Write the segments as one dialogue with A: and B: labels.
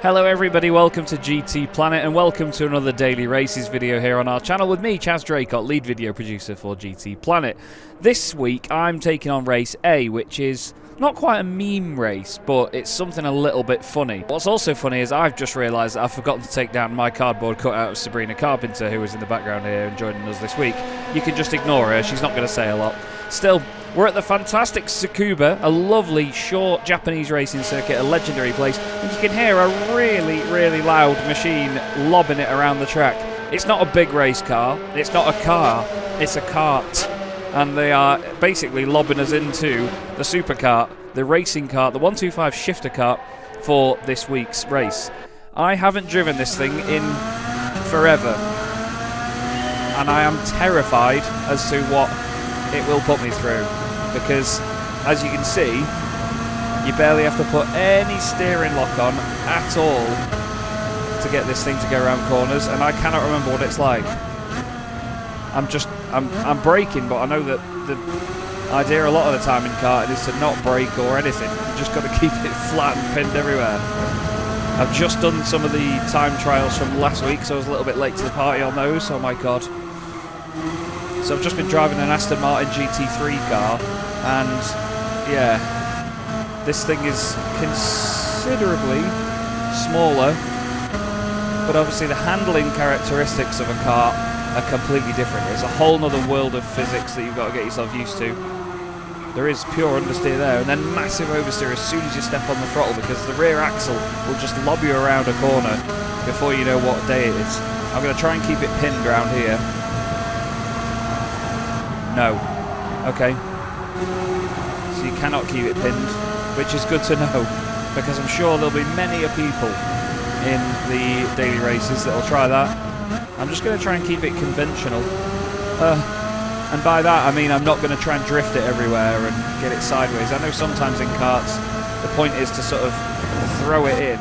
A: Hello everybody, welcome to GT Planet and welcome to another Daily Races video here on our channel with me, Chaz Draycott, lead video producer for GT Planet. This week I'm taking on race A, which is not quite a meme race, but it's something a little bit funny. What's also funny is I've just realised that I've forgotten to take down my cardboard cutout of Sabrina Carpenter, who was in the background here and joining us this week. You can just ignore her, she's not going to say a lot. Still, we're at the fantastic Tsukuba, a lovely, short Japanese racing circuit, a legendary place, and you can hear a really, really loud machine lobbing it around the track. It's not a big race car, it's not a car, it's a kart. And they are basically lobbing us into the superkart, the racing kart, the 125 shifter kart for this week's race. I haven't driven this thing in forever, and I am terrified as to what it will put me through, because as you can see, you barely have to put any steering lock on at all to get this thing to go around corners, and I cannot remember what it's like. I'm braking, but I know that the idea a lot of the time in karting is to not brake or anything. You just got to keep it flat and pinned everywhere. I've just done some of the time trials from last week, so I was a little bit late to the party on those. Oh my god. So I've just been driving an Aston Martin GT3 car, and yeah, this thing is considerably smaller, but obviously the handling characteristics of a car are completely different. It's a whole nother world of physics that you've got to get yourself used to. There is pure understeer there, and then massive oversteer as soon as you step on the throttle, because the rear axle will just lob you around a corner before you know what day it is. I'm going to try and keep it pinned around here. No. Okay. So you cannot keep it pinned, which is good to know, because I'm sure there'll be many people in the daily races that will try that. I'm just going to try and keep it conventional. And by that I mean I'm not going to try and drift it everywhere and get it sideways. I know sometimes in karts the point is to sort of throw it in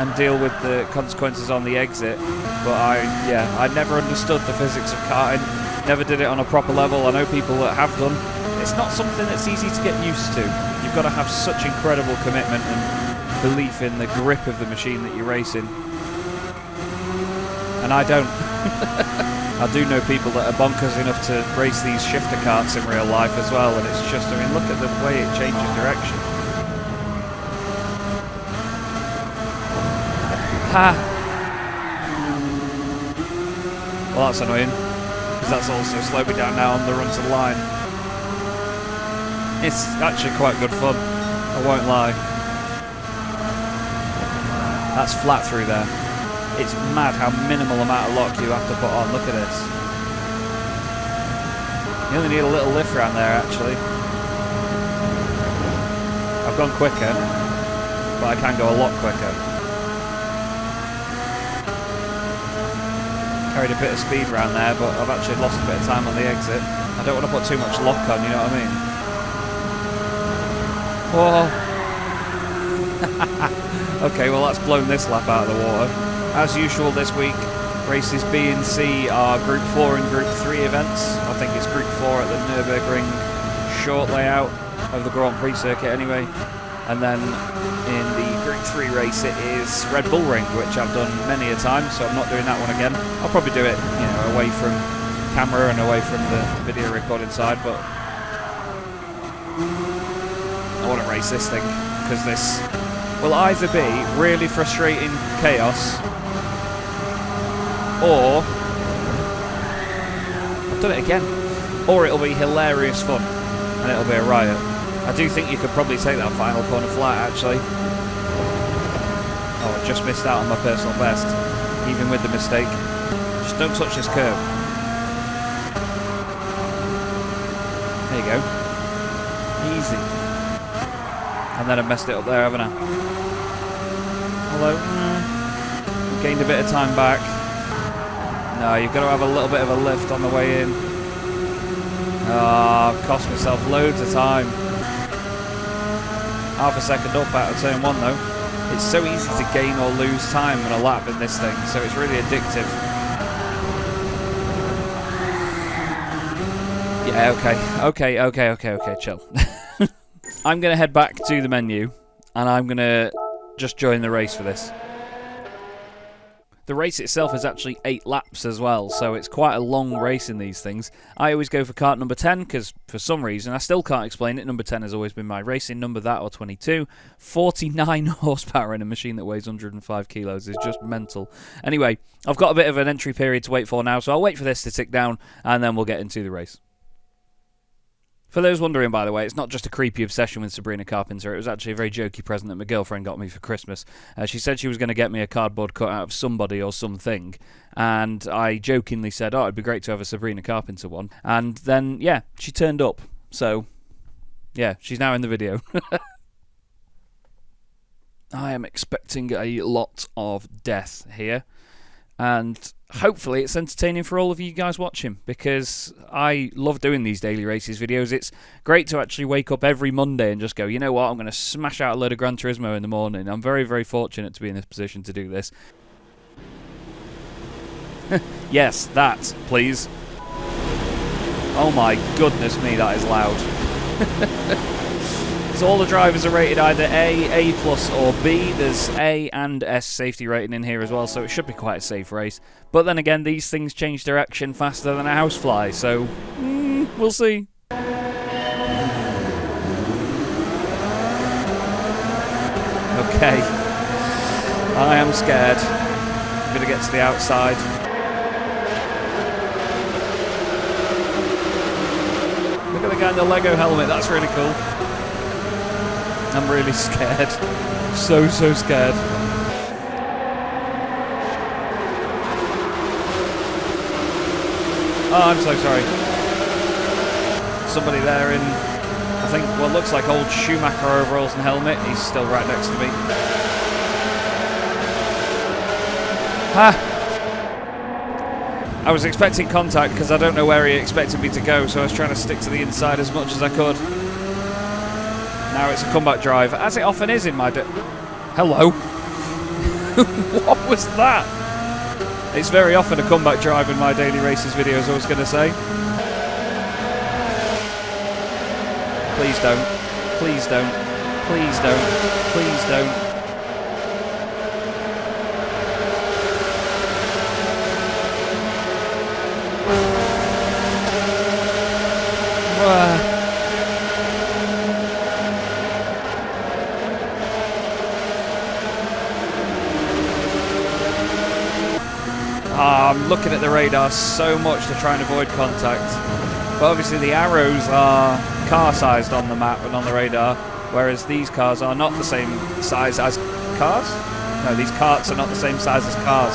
A: and deal with the consequences on the exit, but I never understood the physics of karting. Never did it on a proper level. I know people that have done. It's not something that's easy to get used to. You've got to have such incredible commitment and belief in the grip of the machine that you're racing. And I don't. I do know people that are bonkers enough to race these shifter karts in real life as well, and it's just, I mean, look at the way it changes direction. Ha! Well, that's annoying, because that's also slowed me down now on the run to the line. It's actually quite good fun, I won't lie. That's flat through there. It's mad how minimal amount of lock you have to put on. Look at this. You only need a little lift around there, actually. I've gone quicker, but I can go a lot quicker. Carried a bit of speed around there, but I've actually lost a bit of time on the exit. I don't want to put too much lock on, you know what I mean? Whoa. Okay, well that's blown this lap out of the water. As usual this week, races B and C are Group 4 and Group 3 events. I think it's Group 4 at the Nürburgring short layout of the Grand Prix circuit anyway. And then in the Group 3 race it is Red Bull Ring, which I've done many a time, so I'm not doing that one again. I'll probably do it, you know, away from camera and away from the video recording side, but I want to race this thing, because this will either be really frustrating chaos, or I've done it again, or it'll be hilarious fun and it'll be a riot. I do think you could probably take that final corner flat, actually. Oh, I just missed out on my personal best, even with the mistake. Just don't touch this curve. There you go. Easy. And then I messed it up there, haven't I? Although, gained a bit of time back. No, you've got to have a little bit of a lift on the way in. Ah, I've cost myself loads of time. Half a second up out of turn 1 though. It's so easy to gain or lose time on a lap in this thing, so it's really addictive. Yeah, okay, chill. I'm going to head back to the menu, and I'm going to just join the race for this. The race itself is actually 8 laps as well, so it's quite a long race in these things. I always go for kart number 10 because for some reason, I still can't explain it, number 10 has always been my racing number, that or 22. 49 horsepower in a machine that weighs 105 kilos is just mental. Anyway, I've got a bit of an entry period to wait for now, so I'll wait for this to tick down and then we'll get into the race. For those wondering, by the way, it's not just a creepy obsession with Sabrina Carpenter. It was actually a very jokey present that my girlfriend got me for Christmas. She said she was going to get me a cardboard cutout of somebody or something, and I jokingly said, oh, it'd be great to have a Sabrina Carpenter one. And then, yeah, she turned up. So, yeah, she's now in the video. I am expecting a lot of death here. And hopefully it's entertaining for all of you guys watching, because I love doing these daily races videos. It's great to actually wake up every Monday and just go, you know what, I'm going to smash out a load of Gran Turismo in the morning. I'm very, very fortunate to be in this position to do this. Yes, that, please. Oh my goodness me, that is loud. So all the drivers are rated either A, A+, or B. There's A and S safety rating in here as well, so it should be quite a safe race. But then again, these things change direction faster than a housefly, so we'll see. Okay. I am scared. I'm going to get to the outside. Look at the guy in the Lego helmet, that's really cool. I'm really scared. So scared. Oh, I'm so sorry. Somebody there in, I think, what looks like old Schumacher overalls and helmet. He's still right next to me. Ha! I was expecting contact because I don't know where he expected me to go, so I was trying to stick to the inside as much as I could. Now it's a comeback drive, as it often is in my Hello? What was that? It's very often a comeback drive in my daily races videos, I was going to say. Please don't. Please don't. Please don't. Please don't. I'm looking at the radar so much to try and avoid contact. But obviously the arrows are car-sized on the map and on the radar, whereas these cars are not the same size as cars? No, these karts are not the same size as cars.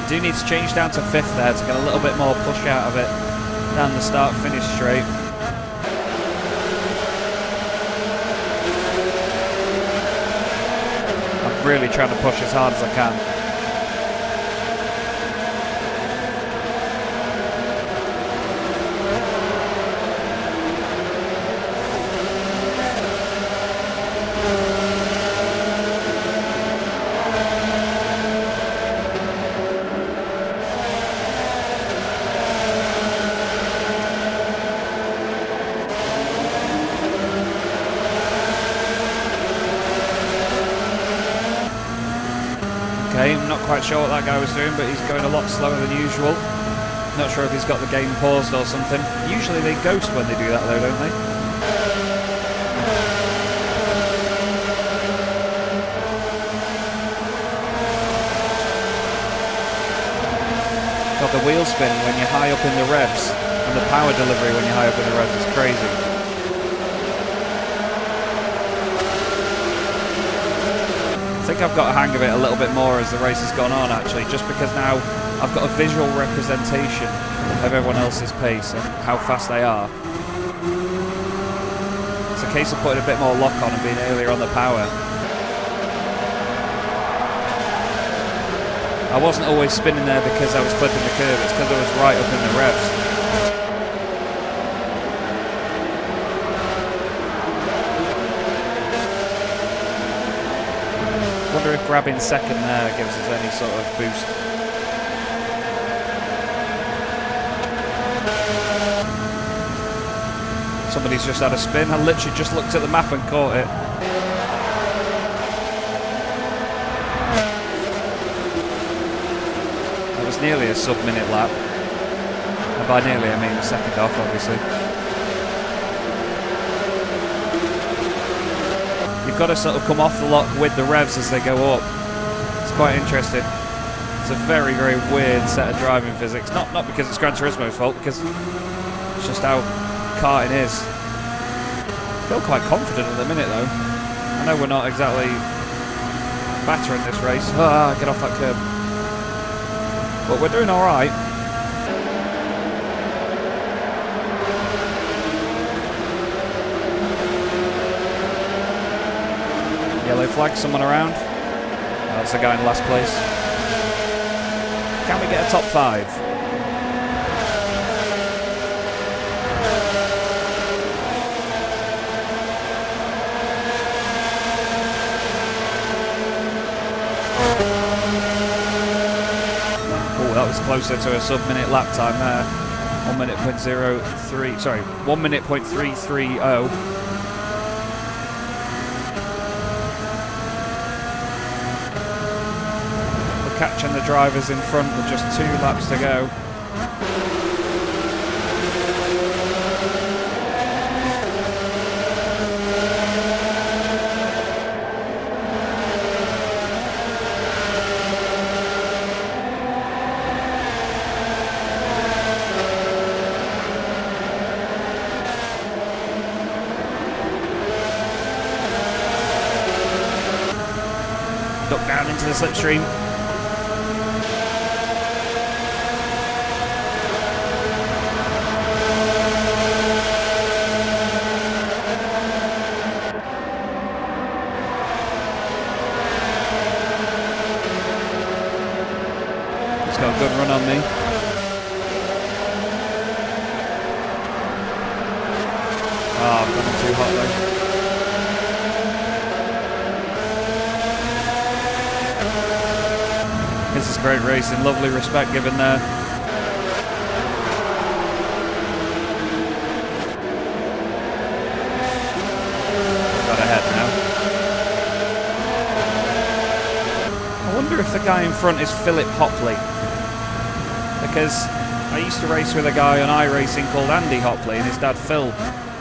A: Do need to change down to 5th there to get a little bit more push out of it down the start-finish straight. I'm really trying to push as hard as I can. Okay, I'm not quite sure what that guy was doing, but he's going a lot slower than usual. Not sure if he's got the game paused or something. Usually they ghost when they do that though, don't they? God, the wheel spin when you're high up in the revs, and the power delivery when you're high up in the revs is crazy. I think I've got a hang of it a little bit more as the race has gone on, actually, just because now I've got a visual representation of everyone else's pace and how fast they are. It's a case of putting a bit more lock on and being earlier on the power. I wasn't always spinning there because I was clipping the curb, it's because I was right up in the revs. Wonder if grabbing second there gives us any sort of boost. Somebody's just had a spin. I literally just looked at the map and caught it. That was nearly a sub-minute lap. And by nearly I mean the second off, obviously. You've got to sort of come off the lock with the revs as they go up. It's quite interesting. It's a very, very weird set of driving physics. Not because it's Gran Turismo's fault, because it's just how karting is. I feel quite confident at the minute though. I know we're not exactly battering this race. Ah, get off that curb. But we're doing alright. Yellow flag, someone around. That's the guy in last place. Can we get a top 5? Oh, that was closer to a sub-minute lap time there. 1 minute .03, sorry, 1 minute .330. Catching the drivers in front with just 2 laps to go. Duck down into the slipstream. Got a good run on me. Oh, I've gone too hot though. This is great racing, lovely respect given there. Got ahead now. I wonder if the guy in front is Philip Hopley. Because I used to race with a guy on iRacing called Andy Hopley, and his dad Phil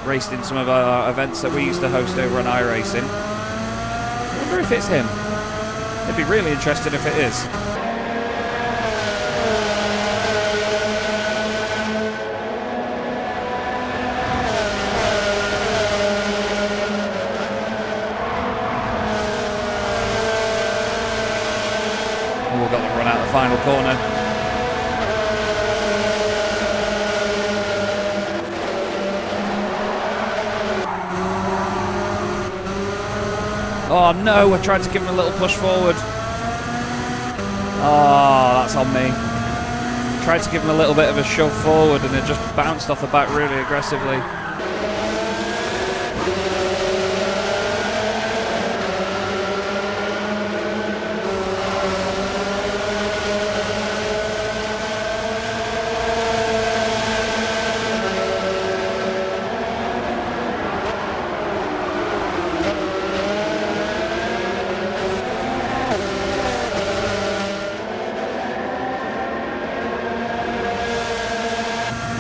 A: raced in some of our events that we used to host over on iRacing. I wonder if it's him. I'd be really interested if it is. Oh, we've got the run out of the final corner. Oh no, I tried to give him a little push forward. Oh, that's on me. Tried to give him a little bit of a shove forward and it just bounced off the back really aggressively.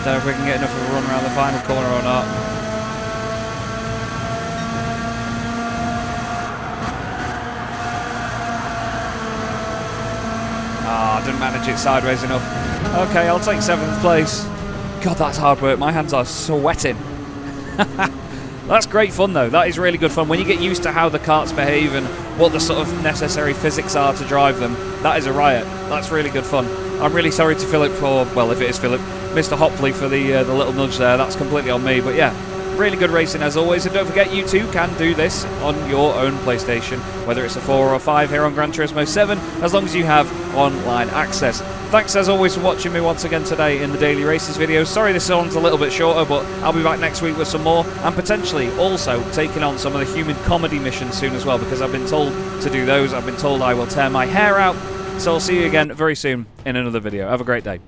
A: Don't know if we can get enough of a run around the final corner or not. Ah, didn't manage it sideways enough. Okay, I'll take 7th place. God, that's hard work. My hands are sweating. That's great fun though. That is really good fun. When you get used to how the karts behave and what the sort of necessary physics are to drive them, that is a riot. That's really good fun. I'm really sorry to Philip for, well, if it is Philip, Mr. Hopley for the little nudge there. That's completely on me. But yeah, Really good racing as always, and don't forget you too can do this on your own PlayStation, whether it's a 4 or a 5 here on Gran Turismo 7, as long as you have online access. Thanks as always for watching me once again today in the Daily Races video. Sorry this one's a little bit shorter, but I'll be back next week with some more, and potentially also taking on some of the human comedy missions soon as well, because I've been told to do those. I've been told I will tear my hair out. So I'll see you again very soon in another video. Have a great day.